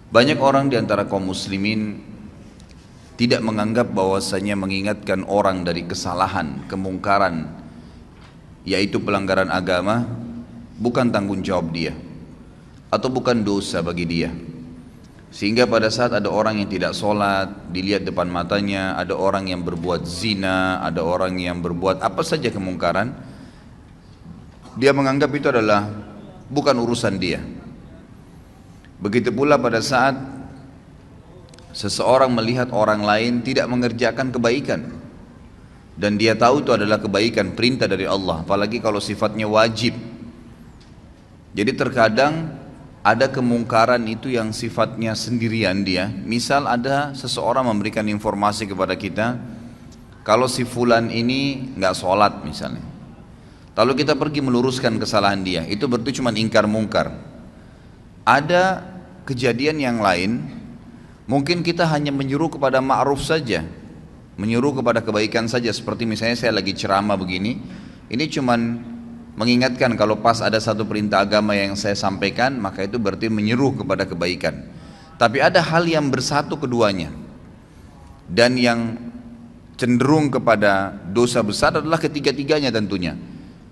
Banyak orang di antara kaum muslimin tidak menganggap bahwasanya mengingatkan orang dari kesalahan, kemungkaran, yaitu pelanggaran agama, bukan tanggung jawab dia atau bukan dosa bagi dia. Sehingga pada saat ada orang yang tidak sholat, dilihat depan matanya, ada orang yang berbuat zina, ada orang yang berbuat apa saja kemungkaran, dia menganggap itu adalah bukan urusan dia. Begitu pula pada saat seseorang melihat orang lain tidak mengerjakan kebaikan dan dia tahu itu adalah kebaikan, perintah dari Allah, apalagi kalau sifatnya wajib. Jadi terkadang ada kemungkaran itu yang sifatnya sendirian dia. Misal ada seseorang memberikan informasi kepada kita, kalau si fulan ini nggak sholat misalnya, lalu kita pergi meluruskan kesalahan dia, itu berarti cuma ingkar mungkar. Ada kejadian yang lain, mungkin kita hanya menyuruh kepada ma'ruf saja, menyuruh kepada kebaikan saja. Seperti misalnya saya lagi ceramah begini, ini cuman mengingatkan kalau pas ada satu perintah agama yang saya sampaikan, maka itu berarti menyuruh kepada kebaikan. Tapi ada hal yang bersatu keduanya, dan yang cenderung kepada dosa besar adalah ketiga-tiganya tentunya.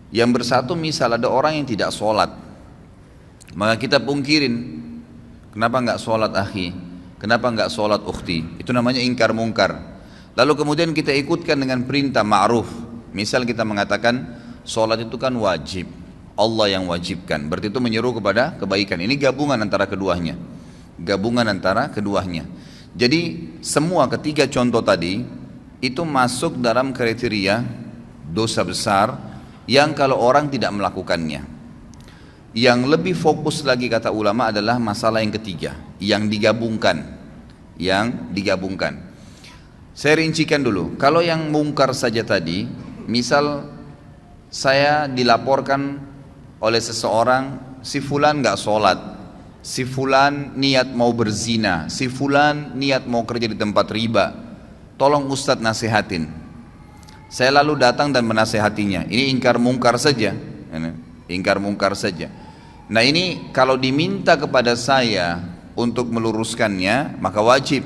Yang bersatu misal ada orang yang tidak sholat, maka kita pungkirin, kenapa nggak sholat akhi, kenapa nggak sholat ukhti, itu namanya ingkar mungkar. Lalu kemudian kita ikutkan dengan perintah ma'ruf. Misal kita mengatakan sholat itu kan wajib, Allah yang wajibkan, berarti itu menyeru kepada kebaikan. Ini gabungan antara keduanya, gabungan antara keduanya. Jadi semua ketiga contoh tadi itu masuk dalam kriteria dosa besar yang kalau orang tidak melakukannya. Yang lebih fokus lagi kata ulama adalah masalah yang ketiga, yang digabungkan, Saya rincikan dulu. Kalau yang mungkar saja tadi, misal saya dilaporkan oleh seseorang, si fulan nggak sholat, si fulan niat mau berzina, si fulan niat mau kerja di tempat riba, tolong Ustadz nasihatin. Saya lalu datang dan menasehatinya. Ini ingkar mungkar saja, ingkar mungkar saja. Nah ini kalau diminta kepada saya untuk meluruskannya, maka wajib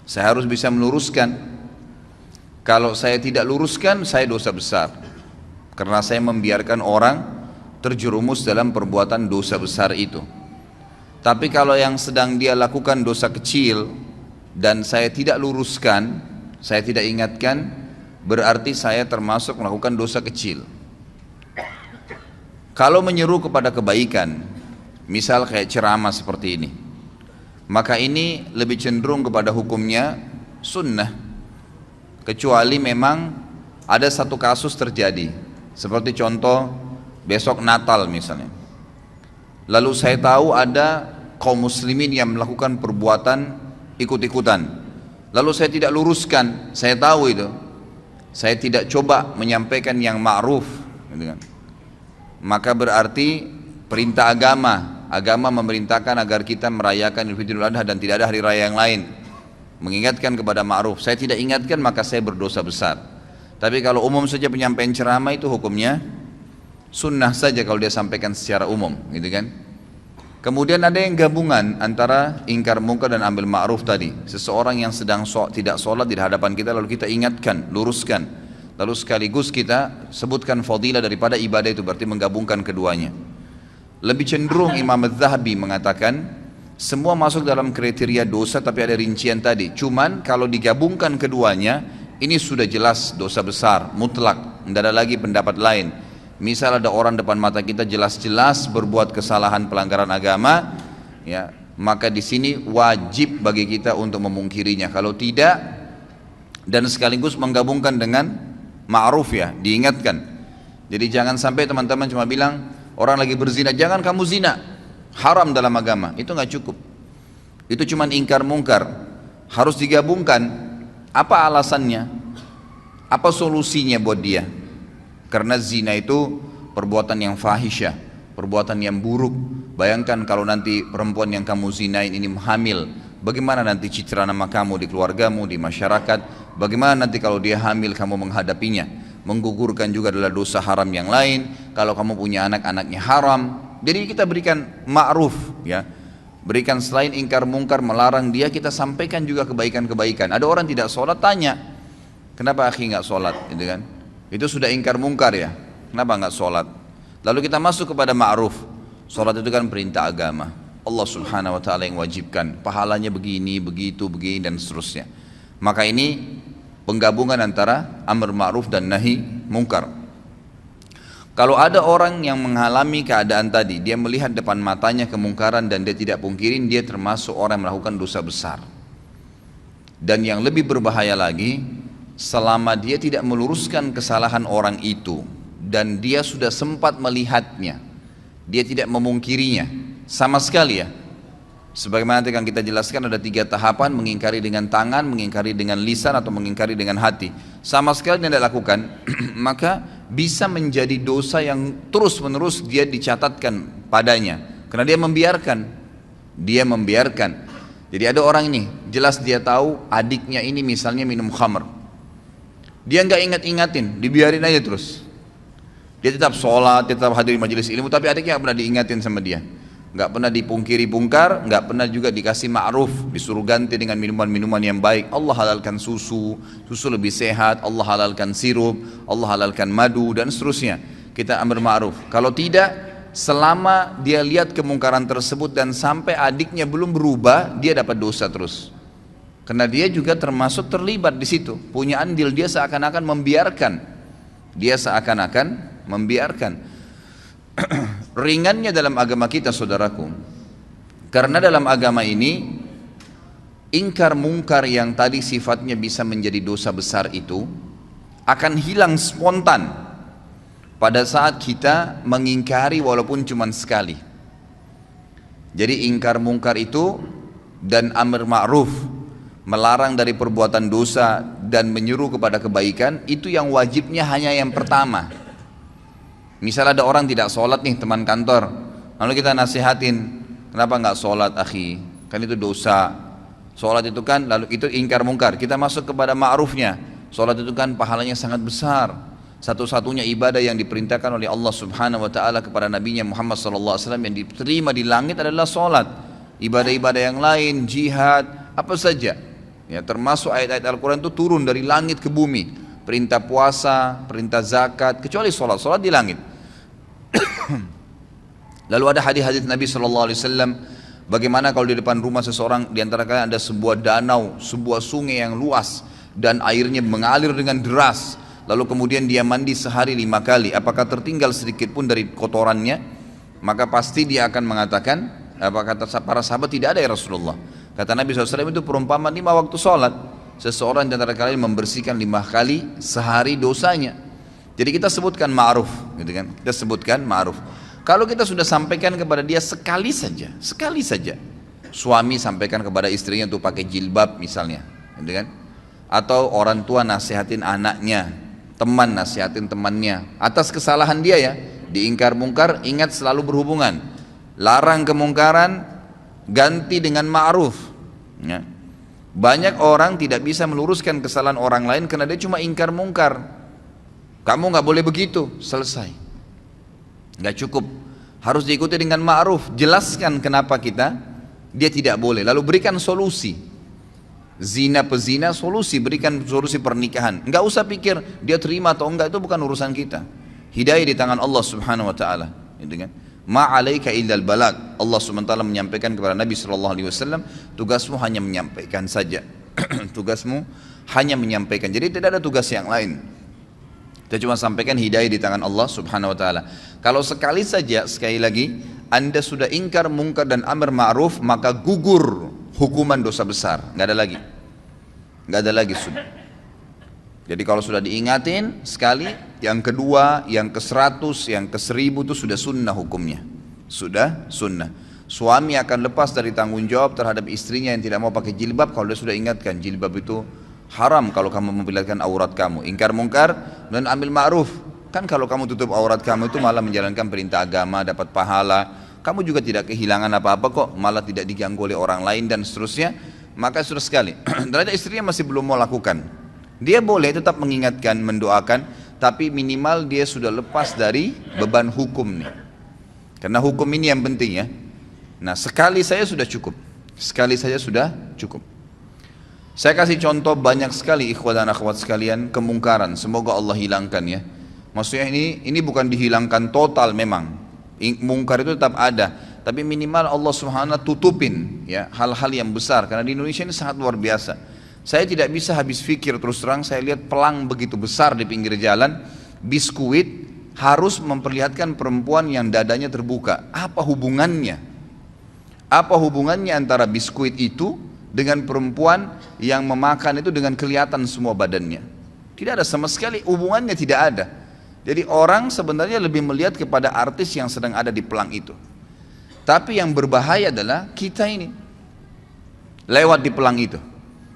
saya harus bisa meluruskan. Kalau saya tidak luruskan, saya dosa besar, karena saya membiarkan orang terjerumus dalam perbuatan dosa besar itu. Tapi kalau yang sedang dia lakukan dosa kecil dan saya tidak luruskan, saya tidak ingatkan, berarti saya termasuk melakukan dosa kecil. Kalau menyeru kepada kebaikan, misal kayak ceramah seperti ini, maka ini lebih cenderung kepada hukumnya sunnah, kecuali memang ada satu kasus terjadi, seperti contoh besok Natal misalnya, lalu saya tahu ada kaum muslimin yang melakukan perbuatan ikut-ikutan, lalu saya tidak luruskan, saya tahu itu, saya tidak coba menyampaikan yang ma'ruf, gitu kan. Maka berarti perintah agama memerintahkan agar kita merayakan Idul Adha dan tidak ada hari raya yang lain, mengingatkan kepada ma'ruf. Saya tidak ingatkan, maka saya berdosa besar. Tapi kalau umum saja penyampaian ceramah, itu hukumnya sunnah saja kalau dia sampaikan secara umum, gitu kan. Kemudian ada yang gabungan antara ingkar mungkar dan ambil ma'ruf tadi. Seseorang yang sedang tidak sholat di hadapan kita, lalu kita ingatkan, luruskan, lalu sekaligus kita sebutkan fadilah daripada ibadah itu, berarti menggabungkan keduanya. Lebih cenderung Imam Az-Zahabi mengatakan semua masuk dalam kriteria dosa, tapi ada rincian tadi. Cuman kalau digabungkan keduanya, ini sudah jelas dosa besar, mutlak, tidak ada lagi pendapat lain. Misal ada orang depan mata kita jelas-jelas berbuat kesalahan pelanggaran agama, ya, maka di sini wajib bagi kita untuk memungkirinya. Kalau tidak, dan sekaligus menggabungkan dengan ma'ruf, ya, diingatkan. Jadi jangan sampai teman-teman cuma bilang orang lagi berzina, jangan kamu zina, haram dalam agama. Itu nggak cukup. Itu cuma ingkar mungkar. Harus digabungkan. Apa alasannya? Apa solusinya buat dia? Karena zina itu perbuatan yang fahisyah, perbuatan yang buruk. Bayangkan kalau nanti perempuan yang kamu zinain ini hamil, bagaimana nanti citra nama kamu di keluargamu, di masyarakat? Bagaimana nanti kalau dia hamil kamu menghadapinya? Menggugurkan juga adalah dosa haram yang lain. Kalau kamu punya anak, anaknya haram. Jadi kita berikan ma'ruf, ya. Berikan selain ingkar mungkar, melarang dia, kita sampaikan juga kebaikan-kebaikan. Ada orang tidak sholat, tanya, kenapa akhi nggak sholat, gitu kan? Itu sudah ingkar mungkar ya, kenapa nggak sholat? Lalu kita masuk kepada ma'ruf. Sholat itu kan perintah agama, Allah subhanahu wa ta'ala yang wajibkan, pahalanya begini, begitu, begini dan seterusnya. Maka ini penggabungan antara amr ma'ruf dan nahi mungkar. Kalau ada orang yang mengalami keadaan tadi, dia melihat depan matanya kemungkaran dan dia tidak pungkirin, dia termasuk orang yang melakukan dosa besar. Dan yang lebih berbahaya lagi, selama dia tidak meluruskan kesalahan orang itu dan dia sudah sempat melihatnya, dia tidak memungkirinya sama sekali ya. Sebagaimana nanti akan kita jelaskan, ada 3 tahapan: mengingkari dengan tangan, mengingkari dengan lisan, atau mengingkari dengan hati. Sama sekali tidak lakukan, maka bisa menjadi dosa yang terus menerus dia dicatatkan padanya, karena dia membiarkan. Jadi ada orang ini, jelas dia tahu adiknya ini misalnya minum khamr, dia nggak ingat-ingatin, dibiarin aja terus. Dia tetap sholat, dia tetap hadir majelis ilmu, tapi adiknya nggak pernah diingatin sama dia, nggak pernah dipungkiri pungkar, nggak pernah juga dikasih ma'ruf, disuruh ganti dengan minuman-minuman yang baik. Allah halalkan susu lebih sehat, Allah halalkan sirup, Allah halalkan madu dan seterusnya. Kita ambil ma'ruf. Kalau tidak, selama dia lihat kemungkaran tersebut dan sampai adiknya belum berubah, dia dapat dosa terus. Karena dia juga termasuk terlibat di situ, punya andil, dia seakan-akan membiarkan. Ringannya dalam agama kita, saudaraku, karena dalam agama ini ingkar mungkar yang tadi sifatnya bisa menjadi dosa besar itu akan hilang spontan pada saat kita mengingkari walaupun cuma sekali. Jadi ingkar mungkar itu dan amr ma'ruf, melarang dari perbuatan dosa dan menyuruh kepada kebaikan, itu yang wajibnya hanya yang pertama. Misal ada orang tidak sholat nih, teman kantor, lalu kita nasihatin, kenapa nggak sholat akhi, kan itu dosa. Sholat itu kan, lalu itu ingkar mungkar. Kita masuk kepada ma'rufnya, sholat itu kan pahalanya sangat besar, satu-satunya ibadah yang diperintahkan oleh Allah subhanahu wa ta'ala kepada nabinya Muhammad sallallahu alaihi wasallam yang diterima di langit adalah sholat. Ibadah-ibadah yang lain, jihad, apa saja ya, termasuk ayat-ayat Al-Quran itu turun dari langit ke bumi, perintah puasa, perintah zakat, kecuali sholat di langit. Lalu ada hadis-hadis Nabi SAW, bagaimana kalau di depan rumah seseorang di antara kalian ada sebuah danau, sebuah sungai yang luas dan airnya mengalir dengan deras, lalu kemudian dia mandi sehari 5 kali, apakah tertinggal sedikit pun dari kotorannya? Maka pasti dia akan mengatakan, apa kata para sahabat, tidak ada ya Rasulullah. Kata Nabi SAW, itu perumpamaan 5 waktu sholat, seseorang di antara kalian membersihkan 5 kali sehari dosanya. Jadi kita sebutkan ma'ruf, gitu kan? Kita sebutkan ma'ruf. Kalau kita sudah sampaikan kepada dia sekali saja, suami sampaikan kepada istrinya untuk pakai jilbab misalnya, gitu kan? Atau orang tua nasihatin anaknya, teman nasihatin temannya atas kesalahan dia ya, diingkar mungkar, ingat selalu berhubungan. Larang kemungkaran, ganti dengan ma'ruf. Ya. Banyak orang tidak bisa meluruskan kesalahan orang lain karena dia cuma ingkar mungkar. Kamu nggak boleh begitu, selesai. Nggak cukup, harus diikuti dengan ma'ruf. Jelaskan kenapa dia tidak boleh, lalu berikan solusi. Zina pezina, berikan solusi pernikahan. Nggak usah pikir dia terima atau enggak, itu bukan urusan kita. Hidayah di tangan Allah subhanahu wa ta'ala, gitu kan? Ma'alaika illal balag. Allah subhanahu wa ta'ala menyampaikan kepada Nabi SAW, tugasmu hanya menyampaikan saja. Tugasmu hanya menyampaikan, jadi tidak ada tugas yang lain. Kita cuma sampaikan hidayah di tangan Allah subhanahu wa ta'ala. Kalau sekali saja, sekali lagi, Anda sudah ingkar mungkar dan amr ma'ruf, maka gugur hukuman dosa besar. Nggak ada lagi sudah. Jadi kalau sudah diingatin sekali, yang kedua, yang ke-100, yang ke-1000 itu sudah sunnah hukumnya. Sudah sunnah. Suami akan lepas dari tanggung jawab terhadap istrinya yang tidak mau pakai jilbab kalau dia sudah ingatkan, jilbab itu haram kalau kamu memperlihatkan aurat kamu. Ingkar mungkar dan ambil ma'ruf. Kan kalau kamu tutup aurat kamu itu malah menjalankan perintah agama, dapat pahala. Kamu juga tidak kehilangan apa-apa kok, malah tidak diganggu oleh orang lain dan seterusnya. Maka sudah sekali. Ternyata istrinya masih belum mau lakukan. Dia boleh tetap mengingatkan, mendoakan, tapi minimal dia sudah lepas dari beban hukum nih. Karena hukum ini yang penting ya. Nah, sekali saya sudah cukup. Sekali saja sudah cukup. Saya kasih contoh banyak sekali ikhwat dan akhwat sekalian kemungkaran. Semoga Allah hilangkan ya. Maksudnya ini bukan dihilangkan total memang. Mungkar itu tetap ada, tapi minimal Allah Subhanahu tutupin ya hal-hal yang besar, karena di Indonesia ini sangat luar biasa. Saya tidak bisa habis pikir, terus terang saya lihat pelang begitu besar di pinggir jalan, biskuit harus memperlihatkan perempuan yang dadanya terbuka. Apa hubungannya? Apa hubungannya antara biskuit itu dengan perempuan yang memakan itu dengan kelihatan semua badannya? Tidak ada sama sekali hubungannya, tidak ada. Jadi orang sebenarnya lebih melihat kepada artis yang sedang ada di pelang itu. Tapi yang berbahaya adalah kita ini lewat di pelang itu.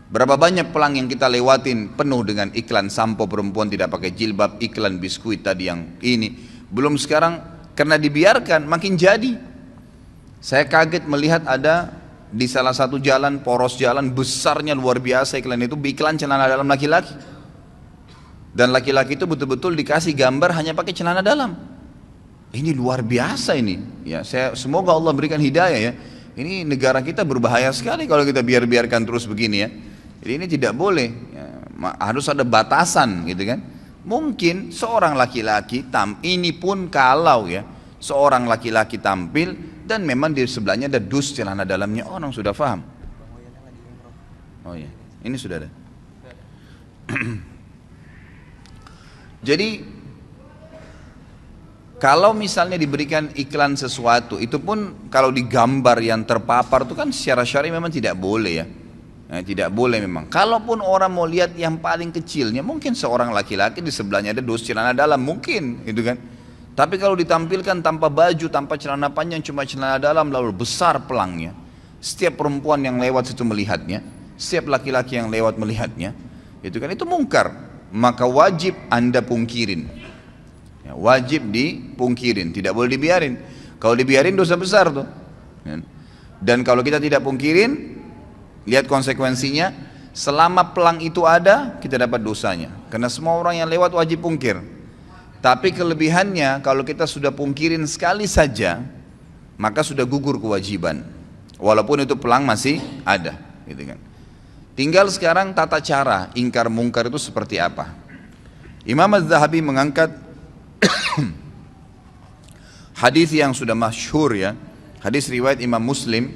Berapa banyak pelang yang kita lewatin penuh dengan iklan sampo perempuan tidak pakai jilbab, iklan biskuit tadi yang ini. Belum sekarang karena dibiarkan makin jadi. Saya kaget melihat ada di salah satu jalan, poros jalan besarnya luar biasa iklan itu, iklan celana dalam laki-laki. Dan laki-laki itu betul-betul dikasih gambar hanya pakai celana dalam. Ini luar biasa ini. Ya, semoga Allah berikan hidayah ya. Ini negara kita berbahaya sekali kalau kita biarkan terus begini ya. Jadi ini tidak boleh. Ya, harus ada batasan gitu kan. Mungkin seorang laki-laki ini pun kalau ya seorang laki-laki tampil dan memang di sebelahnya ada dus celana dalamnya, orang sudah paham. Oh ya, ini sudah ada. Jadi kalau misalnya diberikan iklan sesuatu, itu pun kalau digambar yang terpapar itu kan secara syar'i memang tidak boleh ya. Nah, tidak boleh memang. Kalaupun orang mau lihat yang paling kecilnya, mungkin seorang laki-laki di sebelahnya ada dus celana dalam, mungkin gitu kan. Tapi kalau ditampilkan tanpa baju, tanpa celana panjang, cuma celana dalam, lalu besar pelangnya, setiap perempuan yang lewat situ melihatnya, setiap laki-laki yang lewat melihatnya, itu kan itu mungkar. Maka wajib Anda pungkirin ya, wajib dipungkirin, tidak boleh dibiarin. Kalau dibiarin dosa besar tuh. Dan kalau kita tidak pungkirin, lihat konsekuensinya, selama pelang itu ada kita dapat dosanya, karena semua orang yang lewat wajib pungkir. Tapi kelebihannya kalau kita sudah pungkirin sekali saja, maka sudah gugur kewajiban, walaupun itu pelang masih ada gitu kan. Tinggal sekarang tata cara ingkar mungkar itu seperti apa. Imam Az-Zahabi mengangkat hadis yang sudah masyhur ya, hadis riwayat Imam Muslim,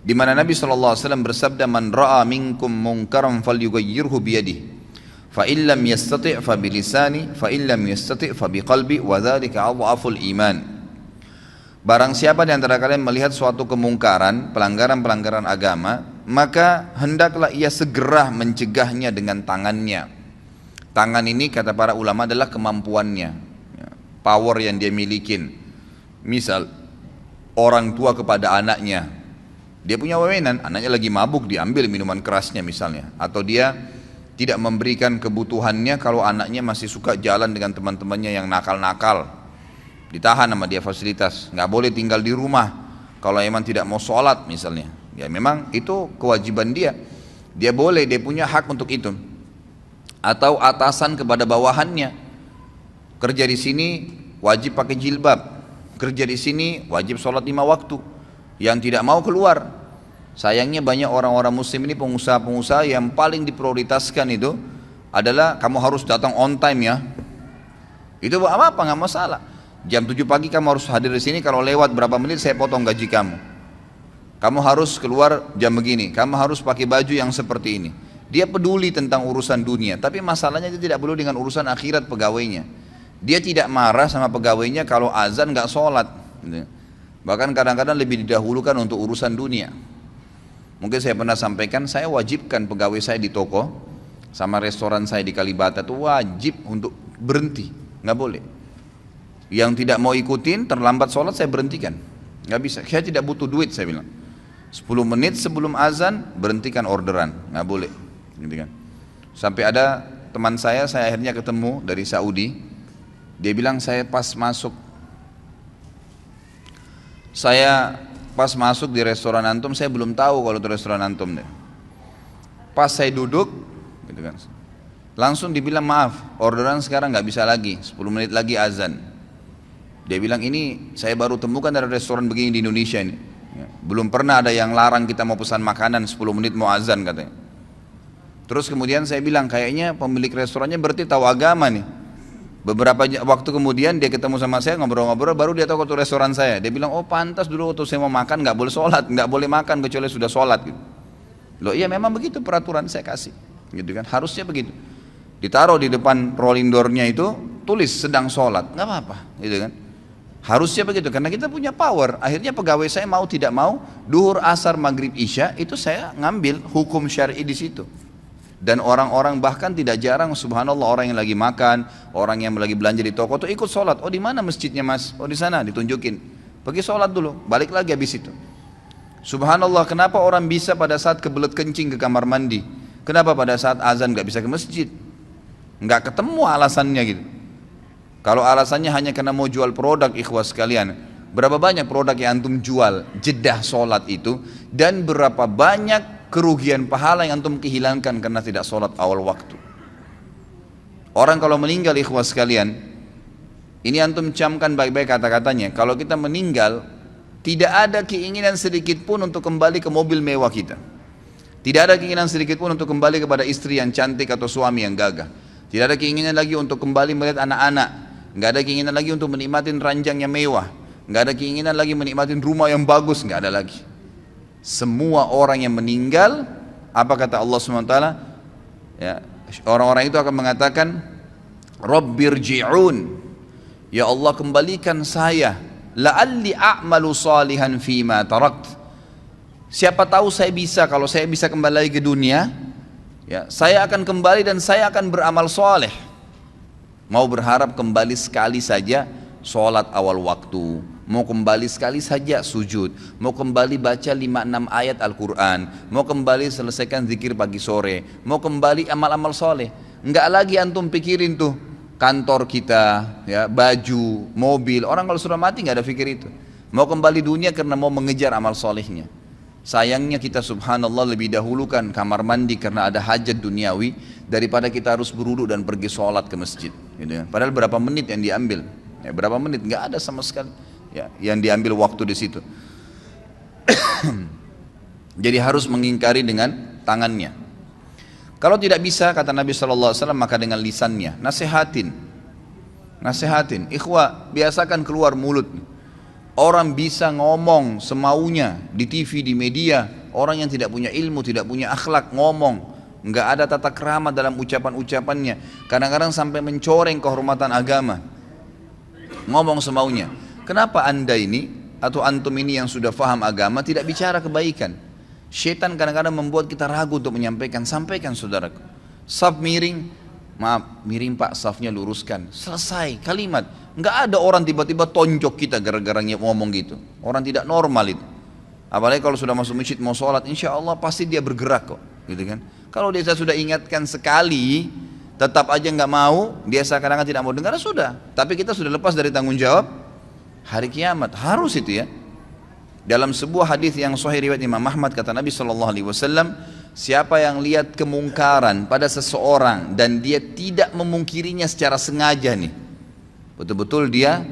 di mana Nabi SAW bersabda, man ra'a minkum munkaran falyughayyirhu biyadihi, fa illam yastati' fa bilisani, fa illam yastati' fa biqalbi, wa dzalika adhaful iman. Barang siapa di antara kalian melihat suatu kemungkaran, pelanggaran-pelanggaran agama, maka hendaklah ia segera mencegahnya dengan tangannya. Tangan ini kata para ulama adalah kemampuannya, power yang dia milikin. Misal orang tua kepada anaknya, dia punya wewenang, anaknya lagi mabuk diambil minuman kerasnya misalnya, atau dia tidak memberikan kebutuhannya kalau anaknya masih suka jalan dengan teman-temannya yang nakal-nakal, ditahan sama dia fasilitas, nggak boleh tinggal di rumah kalau emang tidak mau sholat misalnya. Ya memang itu kewajiban dia, dia boleh, dia punya hak untuk itu. Atau atasan kepada bawahannya, kerja di sini wajib pakai jilbab, kerja di sini wajib sholat 5 waktu, yang tidak mau keluar. Sayangnya banyak orang-orang muslim ini, pengusaha-pengusaha yang paling diprioritaskan itu adalah kamu harus datang on time ya. Itu apa nggak masalah. Jam 7 pagi kamu harus hadir di sini, kalau lewat berapa menit saya potong gaji kamu. Kamu harus keluar jam begini, kamu harus pakai baju yang seperti ini. Dia peduli tentang urusan dunia, tapi masalahnya dia tidak peduli dengan urusan akhirat pegawainya. Dia tidak marah sama pegawainya kalau azan nggak sholat. Bahkan kadang-kadang lebih didahulukan untuk urusan dunia. Mungkin saya pernah sampaikan, saya wajibkan pegawai saya di toko sama restoran saya di Kalibata itu wajib untuk berhenti, nggak boleh. Yang tidak mau ikutin terlambat sholat saya berhentikan, nggak bisa. Saya tidak butuh duit, saya bilang 10 menit sebelum azan berhentikan orderan, nggak boleh gitu kan. Sampai ada teman saya akhirnya ketemu dari Saudi, dia bilang saya pas masuk di restoran antum, saya belum tahu kalau itu restoran antum deh. Pas saya duduk gitu kan, langsung dibilang maaf orderan sekarang nggak bisa lagi, 10 menit lagi azan. Dia bilang ini saya baru temukan ada restoran begini di Indonesia ini. Ya, belum pernah ada yang larang kita mau pesan makanan 10 menit mau azan katanya. Terus kemudian saya bilang kayaknya pemilik restorannya berarti tahu agama nih. Beberapa waktu kemudian dia ketemu sama saya ngobrol-ngobrol, baru dia tahu waktu restoran saya. Dia bilang, oh pantas dulu waktu saya mau makan nggak boleh sholat, nggak boleh makan kecuali sudah sholat gitu. Loh iya memang begitu peraturan saya kasih, gitu kan, harusnya begitu. Ditaruh di depan rolling door-nya itu, tulis sedang sholat, nggak apa-apa, gitu kan. Harusnya begitu, karena kita punya power. Akhirnya pegawai saya mau tidak mau, duhur, asar, maghrib, isya, itu saya ngambil hukum syar'i di situ. Dan orang-orang bahkan tidak jarang, subhanallah, orang yang lagi makan, orang yang lagi belanja di toko tuh ikut sholat. Oh di mana masjidnya mas? Oh di sana, ditunjukin. Pergi sholat dulu, balik lagi habis itu. Subhanallah, kenapa orang bisa pada saat kebelet kencing ke kamar mandi? Kenapa pada saat azan nggak bisa ke masjid? Nggak ketemu alasannya gitu. Kalau alasannya hanya karena mau jual produk, ikhwas sekalian, berapa banyak produk yang antum jual jedah sholat itu, dan berapa banyak kerugian pahala yang antum kehilangkan karena tidak sholat awal waktu. Orang kalau meninggal, ikhwas sekalian, ini antum camkan baik-baik kata-katanya. Kalau kita meninggal, tidak ada keinginan sedikit pun untuk kembali ke mobil mewah kita. Tidak ada keinginan sedikit pun untuk kembali kepada istri yang cantik atau suami yang gagah. Tidak ada keinginan lagi untuk kembali melihat anak-anak. Nggak ada keinginan lagi untuk menikmatin ranjang yang mewah. Nggak ada keinginan lagi menikmatin rumah yang bagus. Nggak ada lagi. Semua orang yang meninggal, apa kata Allah SWT? Ya, orang-orang itu akan mengatakan, Rabbirji'un, ya Allah kembalikan saya, la'alli a'malu salihan fima tarakt. Siapa tahu saya bisa, kalau saya bisa kembali lagi ke dunia, ya, saya akan kembali dan saya akan beramal soleh. Mau berharap kembali sekali saja sholat awal waktu, mau kembali sekali saja sujud, mau kembali baca 5-6 ayat Al-Quran, mau kembali selesaikan zikir pagi sore, mau kembali amal-amal soleh. Enggak lagi antum pikirin tuh kantor kita, ya, baju, mobil. Orang kalau sudah mati nggak ada pikir itu. Mau kembali dunia karena mau mengejar amal solehnya. Sayangnya kita subhanallah lebih dahulukan kamar mandi karena ada hajat duniawi daripada kita harus berwudu dan pergi sholat ke masjid, gitu ya. Padahal berapa menit yang diambil, ya, berapa menit, nggak ada sama sekali, ya, yang diambil waktu di situ. Jadi harus mengingkari dengan tangannya. Kalau tidak bisa, kata Nabi SAW, maka dengan lisannya. Nasihatin, ikhwah, biasakan keluar mulut. Orang bisa ngomong semaunya di TV, di media. Orang yang tidak punya ilmu, tidak punya akhlak ngomong, nggak ada tata krama dalam ucapan-ucapannya. Kadang-kadang sampai mencoreng kehormatan agama. Ngomong semaunya. Kenapa anda ini atau antum ini yang sudah faham agama tidak bicara kebaikan? Syaitan kadang-kadang membuat kita ragu untuk menyampaikan. Sampaikan saudaraku. Saf miring, maaf miring pak, safnya luruskan. Selesai kalimat. Nggak ada orang tiba-tiba tonjok kita gara-gara ngomong gitu. Orang tidak normal itu. Apalagi kalau sudah masuk masjid mau sholat, insya Allah pasti dia bergerak kok, gitu kan? Kalau dia sudah ingatkan sekali, tetap aja nggak mau, dia kadang-kadang tidak mau dengar, sudah. Tapi kita sudah lepas dari tanggung jawab hari kiamat, harus itu ya. Dalam sebuah hadis yang sahih riwayat Imam Ahmad, kata Nabi SAW, siapa yang lihat kemungkaran pada seseorang dan dia tidak memungkirinya secara sengaja nih, betul-betul dia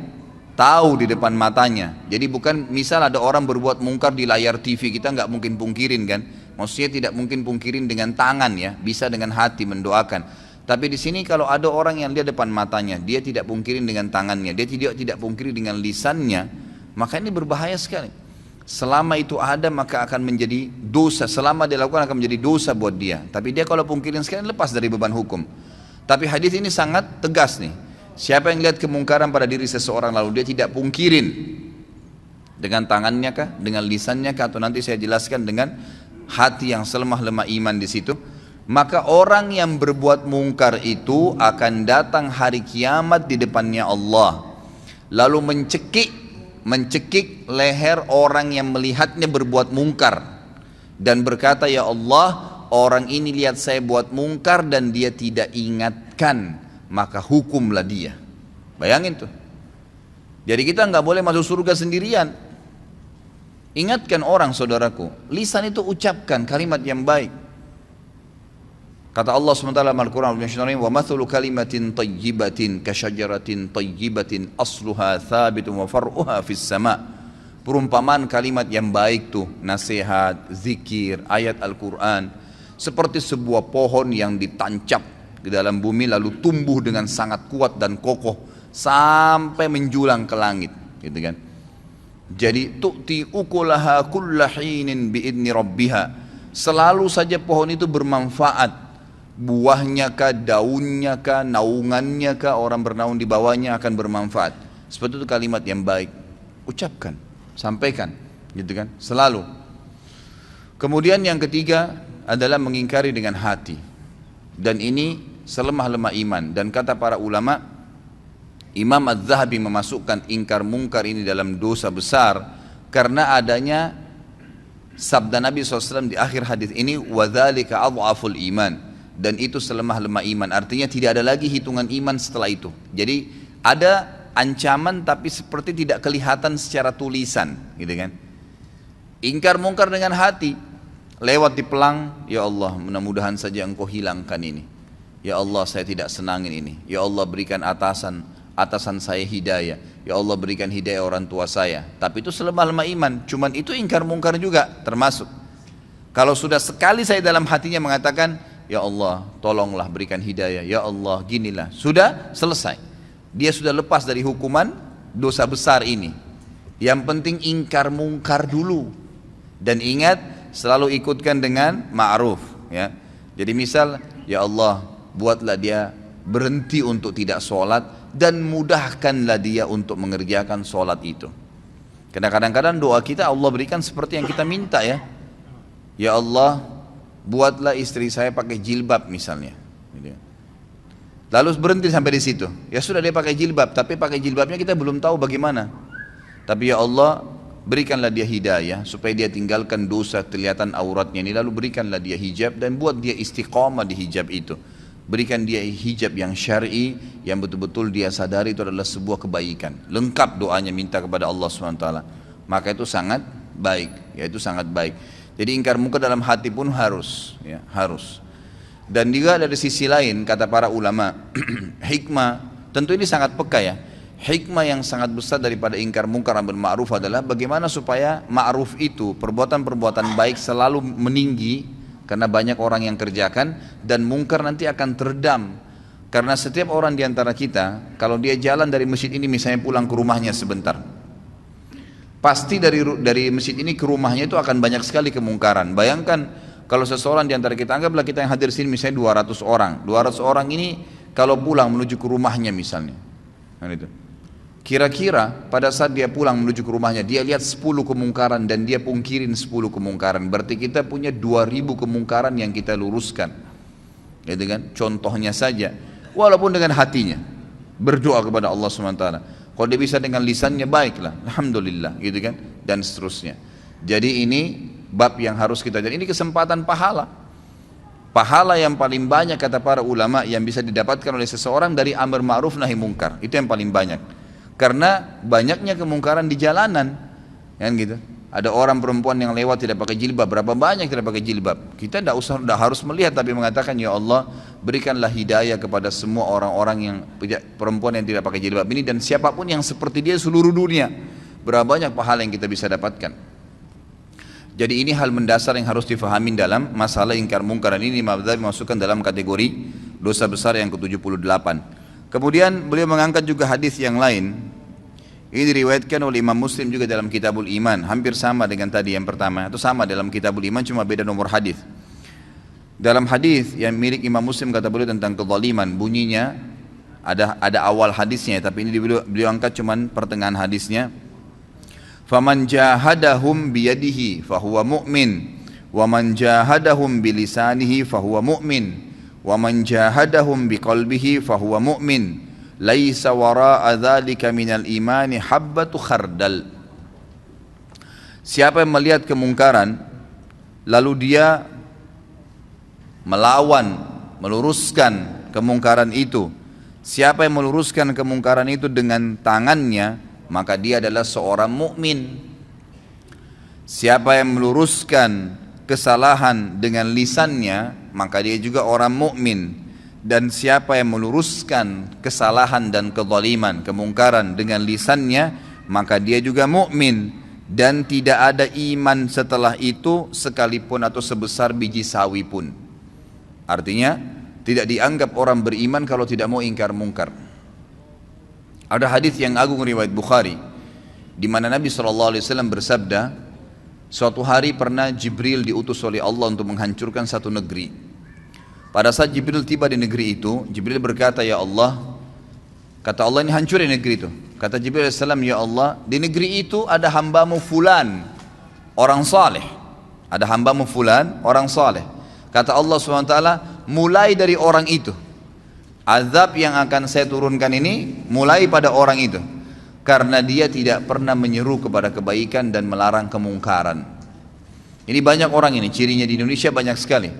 tahu di depan matanya. Jadi bukan misal ada orang berbuat mungkar di layar TV, kita nggak mungkin pungkirin kan? Maksudnya tidak mungkin pungkirin dengan tangan ya, bisa dengan hati mendoakan. Tapi di sini kalau ada orang yang lihat depan matanya, dia tidak pungkirin dengan tangannya, dia tidak pungkiri dengan lisannya, maka ini berbahaya sekali. Selama itu ada maka akan menjadi dosa, selama dilakukan akan menjadi dosa buat dia. Tapi dia kalau pungkirin sekali lepas dari beban hukum. Tapi hadis ini sangat tegas nih. Siapa yang lihat kemungkaran pada diri seseorang lalu dia tidak pungkirin dengan tangannya kah, dengan lisannya kah, atau nanti saya jelaskan dengan hati yang selemah-lemah iman di situ, maka orang yang berbuat mungkar itu akan datang hari kiamat di depannya Allah, lalu mencekik leher orang yang melihatnya berbuat mungkar dan berkata, ya Allah, orang ini lihat saya buat mungkar dan dia tidak ingatkan, maka hukumlah dia. Bayangin tuh. Jadi kita nggak boleh masuk surga sendirian. Ingatkan orang, saudaraku. Lisan itu ucapkan kalimat yang baik. Kata Allah SWT dalam Al-Quran, wa mathulu kalimatin tayyibatin kasyajaratin tayyibatin asluha thabitun wa far'uha fis sama. Perumpamaan kalimat yang baik tuh, nasihat, zikir, ayat Al-Quran, seperti sebuah pohon yang ditancap ke dalam bumi lalu tumbuh dengan sangat kuat dan kokoh sampai menjulang ke langit, gitu kan. Jadi tu'ti ukulaha kulla hinin bi'idni rabbiha. Selalu saja pohon itu bermanfaat. Buahnya kah, daunnya kah, naungannya kah, orang bernaung di bawahnya akan bermanfaat. Seperti itu kalimat yang baik. Ucapkan, sampaikan, gitu kan, selalu. Kemudian yang ketiga adalah mengingkari dengan hati. Dan ini selemah-lemah iman. Dan kata para ulama, Imam Az-Zahabi memasukkan ingkar mungkar ini dalam dosa besar karena adanya sabda Nabi SAW di akhir hadis ini, وَذَلِكَ أَضْعَفُ الْإِيمَانِ, dan itu selemah-lemah iman. Artinya tidak ada lagi hitungan iman setelah itu. Jadi ada ancaman tapi seperti tidak kelihatan secara tulisan, gitu kan. Ingkar mungkar dengan hati, lewat di pelang, ya Allah mudah-mudahan saja engkau hilangkan ini. Ya Allah saya tidak senangin ini. Ya Allah berikan atasan saya hidayah. Ya Allah berikan hidayah orang tua saya. Tapi itu selemah-lemah iman. Cuman itu ingkar mungkar juga termasuk. Kalau sudah sekali saya dalam hatinya mengatakan, ya Allah tolonglah berikan hidayah, ya Allah ginilah, sudah selesai. Dia sudah lepas dari hukuman dosa besar ini. Yang penting ingkar mungkar dulu. Dan ingat selalu ikutkan dengan ma'ruf, ya. Jadi misal, ya Allah buatlah dia berhenti untuk tidak sholat dan mudahkanlah dia untuk mengerjakan sholat itu. Karena kadang-kadang doa kita Allah berikan seperti yang kita minta, ya. Ya Allah buatlah istri saya pakai jilbab misalnya. Lalu berhenti sampai di situ. Ya sudah dia pakai jilbab, tapi pakai jilbabnya kita belum tahu bagaimana. Tapi ya Allah berikanlah dia hidayah supaya dia tinggalkan dosa kelihatan auratnya ini. Lalu berikanlah dia hijab dan buat dia istiqamah di hijab itu. Berikan dia hijab yang syar'i yang betul-betul dia sadari itu adalah sebuah kebaikan. Lengkap doanya minta kepada Allah SWT. Maka itu sangat baik. Ya itu sangat baik. Jadi ingkar mungkar dalam hati pun harus, ya, harus. Dan juga dari sisi lain kata para ulama, hikmah, tentu ini sangat peka ya. Hikmah yang sangat besar daripada ingkar mungkar amar ma'ruf adalah bagaimana supaya ma'ruf itu, perbuatan-perbuatan baik selalu meninggi karena banyak orang yang kerjakan, dan mungkar nanti akan teredam. Karena setiap orang di antara kita, kalau dia jalan dari masjid ini misalnya pulang ke rumahnya sebentar, pasti dari masjid ini ke rumahnya itu akan banyak sekali kemungkaran. Bayangkan kalau seseorang di antara kita, anggaplah kita yang hadir sini misalnya 200 orang. 200 orang ini kalau pulang menuju ke rumahnya misalnya, kan itu. Kira-kira pada saat dia pulang menuju ke rumahnya, dia lihat 10 kemungkaran dan dia pungkirin 10 kemungkaran. Berarti kita punya 2000 kemungkaran yang kita luruskan. Gitu kan? Contohnya saja, walaupun dengan hatinya berdoa kepada Allah SWT. Kalau dia bisa dengan lisannya, baiklah, alhamdulillah, gitu kan, dan seterusnya. Jadi ini bab yang harus kita jadi. Ini kesempatan pahala. Pahala yang paling banyak kata para ulama yang bisa didapatkan oleh seseorang dari amar ma'ruf nahi mungkar. Itu yang paling banyak. Karena banyaknya kemungkaran di jalanan, kan gitu. Ada orang perempuan yang lewat tidak pakai jilbab, berapa banyak tidak pakai jilbab. Kita tidak harus melihat, tapi mengatakan, ya Allah berikanlah hidayah kepada semua orang-orang yang perempuan yang tidak pakai jilbab ini, dan siapapun yang seperti dia seluruh dunia. Berapa banyak pahala yang kita bisa dapatkan. Jadi ini hal mendasar yang harus difahami dalam masalah ingkar mungkar. Ini Imam Ghazali masukkan dalam kategori dosa besar yang ke-78. Kemudian beliau mengangkat juga hadis yang lain. Ini diriwayatkan oleh Imam Muslim juga dalam Kitabul Iman, hampir sama dengan tadi yang pertama, atau sama dalam Kitabul Iman cuma beda nomor hadis. Dalam hadis yang milik Imam Muslim kata beliau tentang kezaliman, bunyinya ada awal hadisnya, tapi ini beliau angkat cuma pertengahan hadisnya. Faman jahadahum biyadihi fahuwa mu'min, wa man jahadahum bilisanihi fahuwa mu'min, wa man jahadahum biqalbihi fahuwa mu'min. Laisa wara'a dzalika minal imani habbatu khardal. Siapa yang melihat kemungkaran lalu dia melawan, meluruskan kemungkaran itu, siapa yang meluruskan kemungkaran itu dengan tangannya, maka dia adalah seorang mukmin. Siapa yang meluruskan kesalahan dengan lisannya, maka dia juga orang mukmin. Dan siapa yang meluruskan kesalahan dan kezaliman, kemungkaran dengan lisannya, maka dia juga mukmin. Dan tidak ada iman setelah itu sekalipun atau sebesar biji sawi pun. Artinya tidak dianggap orang beriman kalau tidak mau ingkar mungkar. Ada hadis yang agung riwayat Bukhari, di mana Nabi SAW bersabda, suatu hari pernah Jibril diutus oleh Allah untuk menghancurkan satu negeri. Pada saat Jibril tiba di negeri itu, Jibril berkata, ya Allah, kata Allah, ini hancurin negeri itu. Kata Jibril AS, ya Allah, di negeri itu ada hambamu fulan, orang saleh. Ada hambamu fulan, orang saleh. Kata Allah SWT, mulai dari orang itu, azab yang akan saya turunkan ini mulai pada orang itu, karena dia tidak pernah menyeru kepada kebaikan dan melarang kemungkaran. Ini banyak orang ini, cirinya di Indonesia banyak sekali.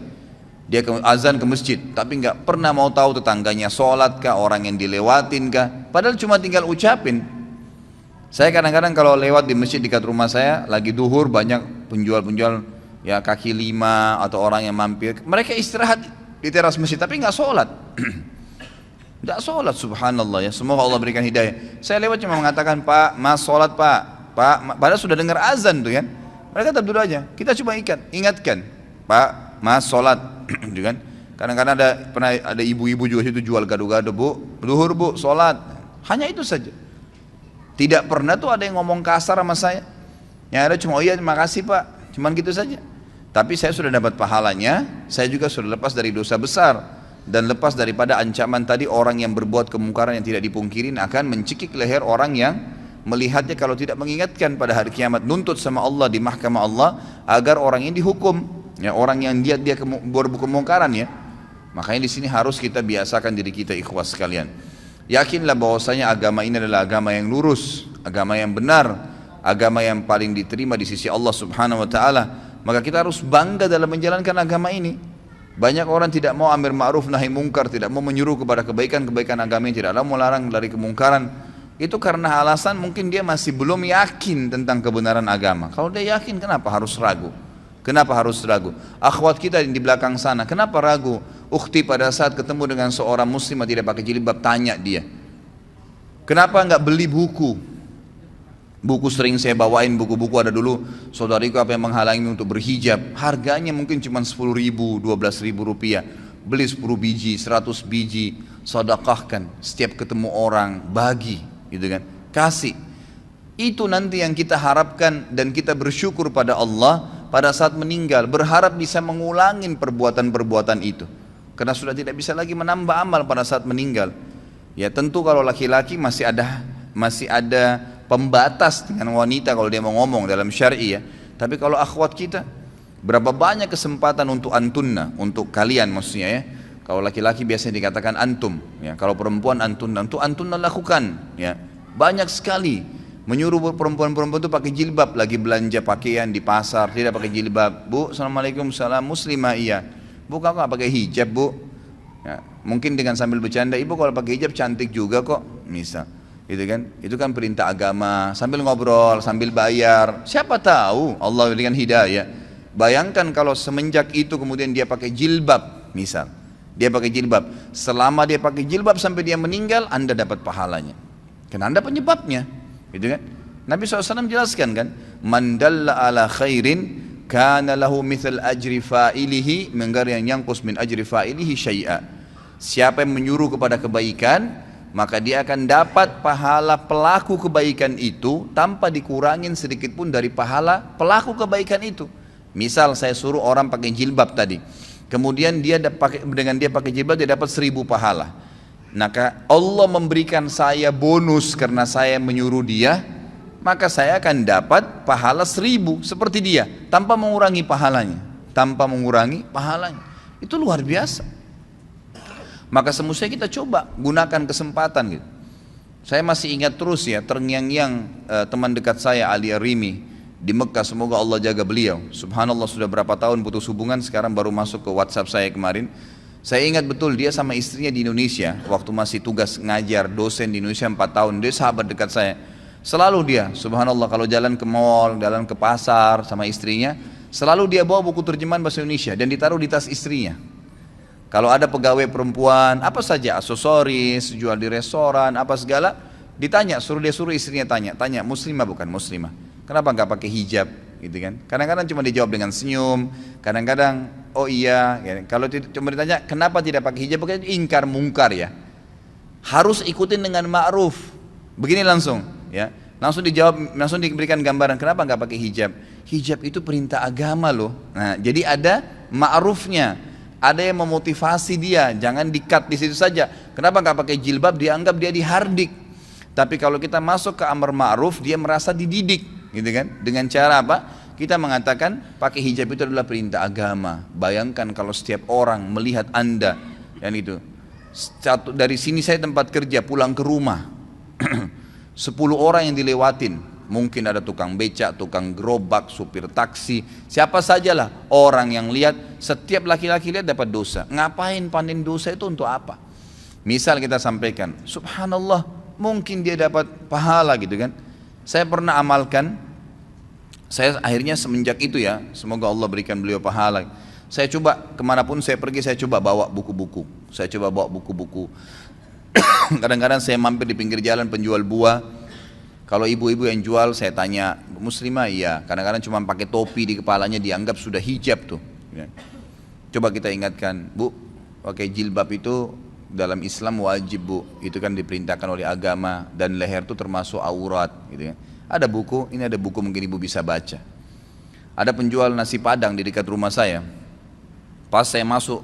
Dia azan ke masjid, tapi nggak pernah mau tahu tetangganya sholat kah, orang yang dilewatin kah, padahal cuma tinggal ucapin. Saya kadang-kadang kalau lewat di masjid dekat rumah saya, lagi duhur, banyak penjual-penjual ya kaki lima atau orang yang mampir, mereka istirahat di teras masjid tapi nggak sholat. Nggak sholat, subhanallah ya, semoga Allah berikan hidayah. Saya lewat cuma mengatakan, Pak, Mas sholat Pak, padahal sudah dengar azan tuh kan. Mereka tetap duduk aja, kita cuma ingatkan, Pak, Mas sholat, gitu kan. Kadang-kadang pernah ada ibu-ibu juga situ jual gado-gado, Bu, duhur Bu, sholat. Hanya itu saja. Tidak pernah tuh ada yang ngomong kasar sama saya. Yang ada cuma, oh iya terima kasih Pak, cuman gitu saja. Tapi saya sudah dapat pahalanya, saya juga sudah lepas dari dosa besar. Dan lepas daripada ancaman tadi, orang yang berbuat kemungkaran yang tidak dipungkirin akan mencekik leher orang yang melihatnya kalau tidak mengingatkan pada hari kiamat, nuntut sama Allah di mahkamah Allah agar orang ini dihukum, ya, orang yang dia berbuat kemungkaran ya. Makanya di sini harus kita biasakan diri kita, ikhwas sekalian. Yakinlah bahwasanya agama ini adalah agama yang lurus, agama yang benar, agama yang paling diterima di sisi Allah Subhanahu wa taala. Maka kita harus bangga dalam menjalankan agama ini. Banyak orang tidak mau amar ma'ruf nahi mungkar, tidak mau menyuruh kepada kebaikan-kebaikan agama, yang tidak mau melarang dari kemungkaran. Itu karena alasan mungkin dia masih belum yakin tentang kebenaran agama. Kalau dia yakin, kenapa harus ragu? Kenapa harus ragu? Akhwat kita di belakang sana, kenapa ragu? Ukhti pada saat ketemu dengan seorang muslimah tidak pakai jilbab, tanya dia, kenapa enggak beli buku? Buku sering saya bawain, buku-buku ada dulu, saudariku apa yang menghalangi untuk berhijab, harganya mungkin cuma 10 ribu, 12 ribu rupiah. Beli 10 biji, 100 biji, sedekahkan, setiap ketemu orang bagi, gitu kan, kasih. Itu nanti yang kita harapkan, dan kita bersyukur pada Allah pada saat meninggal, berharap bisa mengulangi perbuatan-perbuatan itu, karena sudah tidak bisa lagi menambah amal pada saat meninggal. Ya tentu kalau laki-laki masih ada pembatas dengan wanita kalau dia mau ngomong dalam syar'i ya. Tapi kalau akhwat kita, berapa banyak kesempatan untuk antunna, untuk kalian maksudnya ya. Kalau laki-laki biasanya dikatakan antum ya, kalau perempuan antunna, untuk antunna lakukan ya. Banyak sekali menyuruh perempuan-perempuan itu pakai jilbab, lagi belanja pakaian di pasar tidak pakai jilbab. Bu, assalamualaikum, salam, muslimah iya. Bu, kok pakai hijab Bu? Ya, mungkin dengan sambil bercanda, ibu kalau pakai hijab cantik juga kok, misal. Gitu kan? Itu kan perintah agama, sambil ngobrol, sambil bayar. Siapa tahu Allah berikan hidayah. Bayangkan kalau semenjak itu kemudian dia pakai jilbab, misal. Dia pakai jilbab. Selama dia pakai jilbab sampai dia meninggal, Anda dapat pahalanya. Karena Anda penyebabnya. Gitu kan? Nabi SAW jelaskan kan, man dalla ala khairin kana lahu mithal ajri fa'ilihi min ghairi an yanqus min ajri fa'ilihi syai'a. Siapa yang menyuruh kepada kebaikan, maka dia akan dapat pahala pelaku kebaikan itu tanpa dikurangin sedikit pun dari pahala pelaku kebaikan itu. Misal saya suruh orang pakai jilbab tadi, kemudian dengan dia pakai jilbab dia dapat 1000 pahala. Maka Allah memberikan saya bonus karena saya menyuruh dia, maka saya akan dapat pahala 1000 seperti dia tanpa mengurangi pahalanya, Itu luar biasa. Maka semestinya kita coba gunakan kesempatan gitu. Saya masih ingat terus ya, terngiang-ngiang teman dekat saya Ali Arimi di Mekah, semoga Allah jaga beliau. Subhanallah sudah berapa tahun putus hubungan, sekarang baru masuk ke WhatsApp saya kemarin. Saya ingat betul dia sama istrinya di Indonesia, waktu masih tugas ngajar dosen di Indonesia 4 tahun, dia sahabat dekat saya. Selalu dia, subhanallah kalau jalan ke mall, jalan ke pasar sama istrinya, Selalu dia bawa buku terjemahan bahasa Indonesia dan ditaruh di tas istrinya. Kalau ada pegawai perempuan, apa saja, aksesoris, jual di restoran, apa segala, ditanya, dia suruh istrinya tanya, muslimah bukan muslimah? Kenapa nggak pakai hijab? Gitu kan? Kadang-kadang cuma dijawab dengan senyum, kadang-kadang oh iya. Ya. Kalau cuma ditanya kenapa tidak pakai hijab, pakai ingkar mungkar ya. Harus ikutin dengan ma'ruf. Begini langsung, ya. Langsung dijawab, langsung diberikan gambaran kenapa nggak pakai hijab. Hijab itu perintah agama loh. Nah, jadi ada ma'rufnya. Ada yang memotivasi dia, jangan di-cut di situ saja. Kenapa nggak pakai jilbab? Dianggap dia dihardik. Tapi kalau kita masuk ke amar ma'ruf, dia merasa dididik, gitu kan? Dengan cara apa? Kita mengatakan pakai hijab itu adalah perintah agama. Bayangkan kalau setiap orang melihat Anda, yang itu. Dari sini saya tempat kerja, pulang ke rumah, 10 orang yang dilewatin. Mungkin ada tukang becak, tukang gerobak, supir taksi, siapa sajalah orang yang lihat, setiap laki-laki lihat dapat dosa. Ngapain panen dosa itu untuk apa? Misal kita sampaikan, subhanallah, mungkin dia dapat pahala gitu kan. Saya pernah amalkan, saya akhirnya semenjak itu ya, semoga Allah berikan beliau pahala. Saya coba kemanapun saya pergi, saya coba bawa buku-buku. Saya coba bawa buku-buku. Kadang-kadang saya mampir di pinggir jalan penjual buah. Kalau ibu-ibu yang jual saya tanya, muslimah? Iya. Kadang-kadang cuma pakai topi di kepalanya dianggap sudah hijab tuh. Coba kita ingatkan, Bu, pakai jilbab itu dalam Islam wajib, Bu. Itu kan diperintahkan oleh agama dan leher itu termasuk aurat gitu kan. Ada buku, ini ada buku mungkin ibu bisa baca. Ada penjual nasi padang di dekat rumah saya. Pas saya masuk,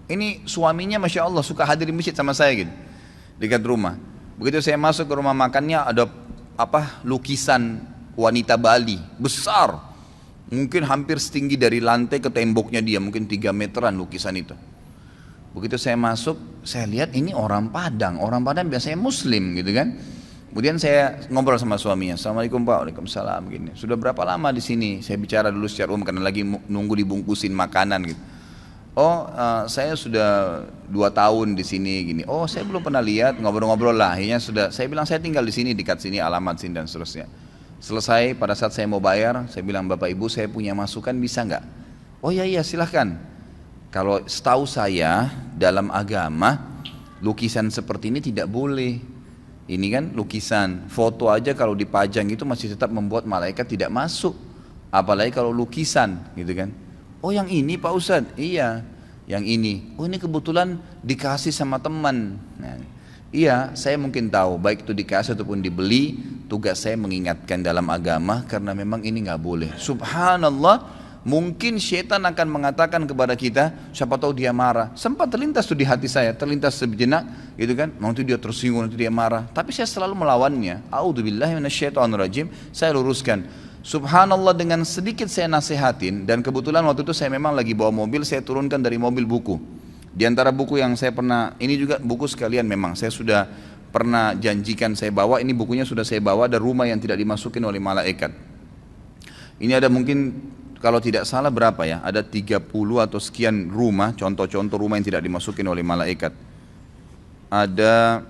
ini suaminya Masya Allah suka hadir di masjid sama saya gitu, dekat rumah. Begitu saya masuk ke rumah makannya, ada lukisan wanita Bali besar, mungkin hampir setinggi dari lantai ke temboknya dia, mungkin 3 meteran lukisan itu. Begitu saya masuk, saya lihat ini orang Padang biasanya Muslim gitu kan. Kemudian saya ngobrol sama suaminya, Assalamualaikum Pak, Waalaikumsalam gini. Sudah berapa lama di sini? Saya bicara dulu secara umum karena lagi nunggu dibungkusin makanan gitu. Oh, saya sudah 2 tahun di sini gini. Oh, saya belum pernah lihat, ngobrol-ngobrol lah. Akhirnya sudah, saya bilang saya tinggal di sini, dekat sini, alamat sini dan seterusnya. Selesai, pada saat saya mau bayar, saya bilang Bapak Ibu saya punya masukan bisa nggak? Oh iya silahkan. Kalau setahu saya dalam agama lukisan seperti ini tidak boleh. Ini kan lukisan, foto aja kalau dipajang itu masih tetap membuat malaikat tidak masuk. Apalagi kalau lukisan, gitu kan? Oh yang ini Pak Ustadz, iya yang ini. Oh ini kebetulan dikasih sama teman. Nah, iya saya mungkin tahu, baik itu dikasih ataupun dibeli, tugas saya mengingatkan dalam agama karena memang ini nggak boleh. Subhanallah, mungkin syaitan akan mengatakan kepada kita, siapa tahu dia marah. Sempat terlintas tuh di hati saya, terlintas sejenak, gitu kan? Nanti dia tersinggung, nanti dia marah. Tapi saya selalu melawannya. A'udzubillahi minasyaitonirrajim. Saya luruskan. Subhanallah, dengan sedikit saya nasihatin, dan kebetulan waktu itu saya memang lagi bawa mobil, saya turunkan dari mobil buku. Di antara buku yang saya pernah, ini juga buku sekalian memang, saya sudah pernah janjikan saya bawa, ini bukunya sudah saya bawa, ada rumah yang tidak dimasukin oleh malaikat. Ini ada mungkin, kalau tidak salah berapa ya, ada 30 atau sekian rumah, contoh-contoh rumah yang tidak dimasukin oleh malaikat. Ada,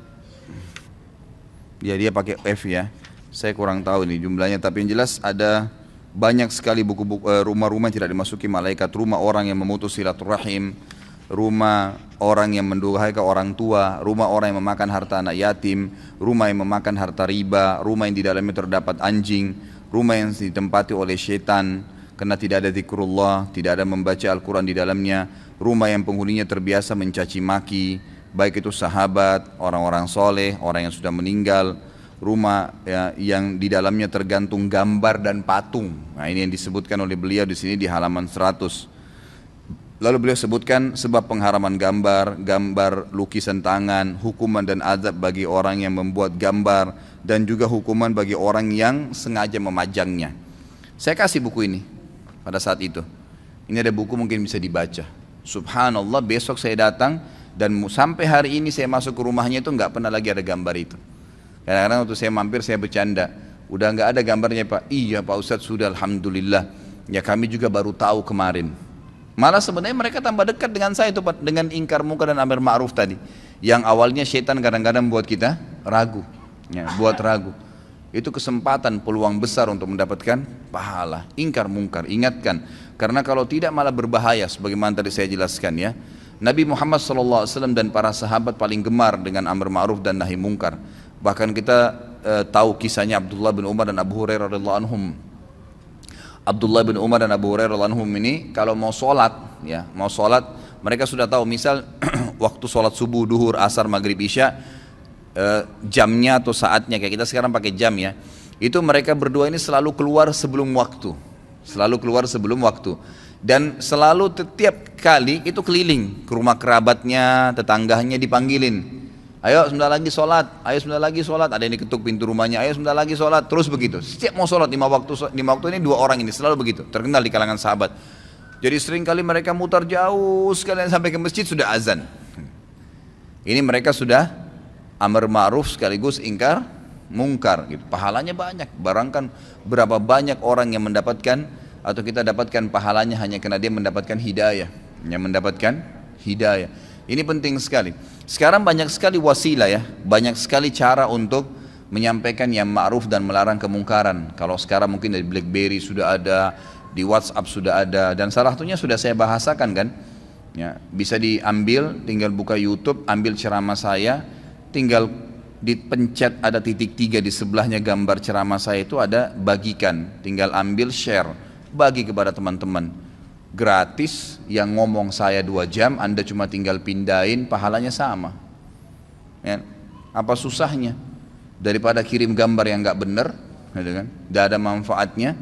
ya dia pakai F ya. Saya kurang tahu nih jumlahnya, tapi yang jelas ada banyak sekali buku-buku rumah-rumah yang tidak dimasuki malaikat. Rumah orang yang memutus silaturahim, rumah orang yang mendurhaka orang tua, rumah orang yang memakan harta anak yatim, rumah yang memakan harta riba, rumah yang di dalamnya terdapat anjing, rumah yang ditempati oleh syaitan karena tidak ada zikrullah, tidak ada membaca Al-Quran di dalamnya, rumah yang penghuninya terbiasa mencaci maki, baik itu sahabat, orang-orang soleh, orang yang sudah meninggal, rumah ya, yang di dalamnya tergantung gambar dan patung. Nah ini yang disebutkan oleh beliau di sini di halaman 100. Lalu beliau sebutkan sebab pengharaman gambar, gambar lukisan tangan, hukuman dan azab bagi orang yang membuat gambar, dan juga hukuman bagi orang yang sengaja memajangnya. Saya kasih buku ini pada saat itu. Ini ada buku mungkin bisa dibaca. Subhanallah, besok saya datang dan sampai hari ini saya masuk ke rumahnya itu nggak pernah lagi ada gambar itu. Kadang-kadang waktu saya mampir saya bercanda, udah nggak ada gambarnya Pak. Iya Pak Ustadz sudah, Alhamdulillah. Ya kami juga baru tahu kemarin. Malah sebenarnya mereka tambah dekat dengan saya itu Pak, dengan ingkar munkar dan amar ma'ruf tadi. Yang awalnya syaitan kadang-kadang buat kita ragu, ya, buat ragu. itu kesempatan peluang besar untuk mendapatkan pahala. Ingkar mungkar, ingatkan. Karena kalau tidak malah berbahaya, sebagaimana tadi saya jelaskan ya. Nabi Muhammad SAW dan para sahabat paling gemar dengan amar ma'ruf dan nahi mungkar. Bahkan kita tahu kisahnya Abdullah bin Umar dan Abu Hurairah radhiyallahu anhum. Abdullah bin Umar dan Abu Hurairah radhiyallahu anhum ini kalau mau sholat, ya, mau sholat, mereka sudah tahu misal waktu sholat subuh, duhur, asar, maghrib, isya, jamnya atau saatnya kayak kita sekarang pakai jam ya. Itu mereka berdua ini selalu keluar sebelum waktu, selalu keluar sebelum waktu, dan selalu setiap kali itu keliling ke rumah kerabatnya, tetangganya dipanggilin. Ayo sebentar lagi sholat, ayo sebentar lagi sholat. Ada yang diketuk pintu rumahnya, ayo sebentar lagi sholat. Terus begitu. Setiap mau sholat lima waktu ini dua orang ini selalu begitu. Terkenal di kalangan sahabat. Jadi sering kali mereka mutar jauh sekalian sampai ke masjid sudah azan. Ini mereka sudah amar ma'ruf sekaligus ingkar mungkar. Gitu. Pahalanya banyak. Barangkan berapa banyak orang yang mendapatkan atau kita dapatkan pahalanya hanya karena dia mendapatkan hidayah. Yang mendapatkan hidayah. Ini penting sekali. Sekarang banyak sekali wasilah ya, banyak sekali cara untuk menyampaikan yang ma'ruf dan melarang kemungkaran. Kalau sekarang mungkin dari BlackBerry sudah ada, di WhatsApp sudah ada, dan salah satunya sudah saya bahasakan kan. Ya, bisa diambil, tinggal buka YouTube, ambil ceramah saya, tinggal dipencet ada titik 3 di sebelahnya gambar ceramah saya itu ada bagikan, tinggal ambil share, bagi kepada teman-teman. Gratis, yang ngomong saya 2 jam, Anda cuma tinggal pindahin, pahalanya sama ya. Apa susahnya? Daripada kirim gambar yang gak benar gitu kan? Gak ada manfaatnya.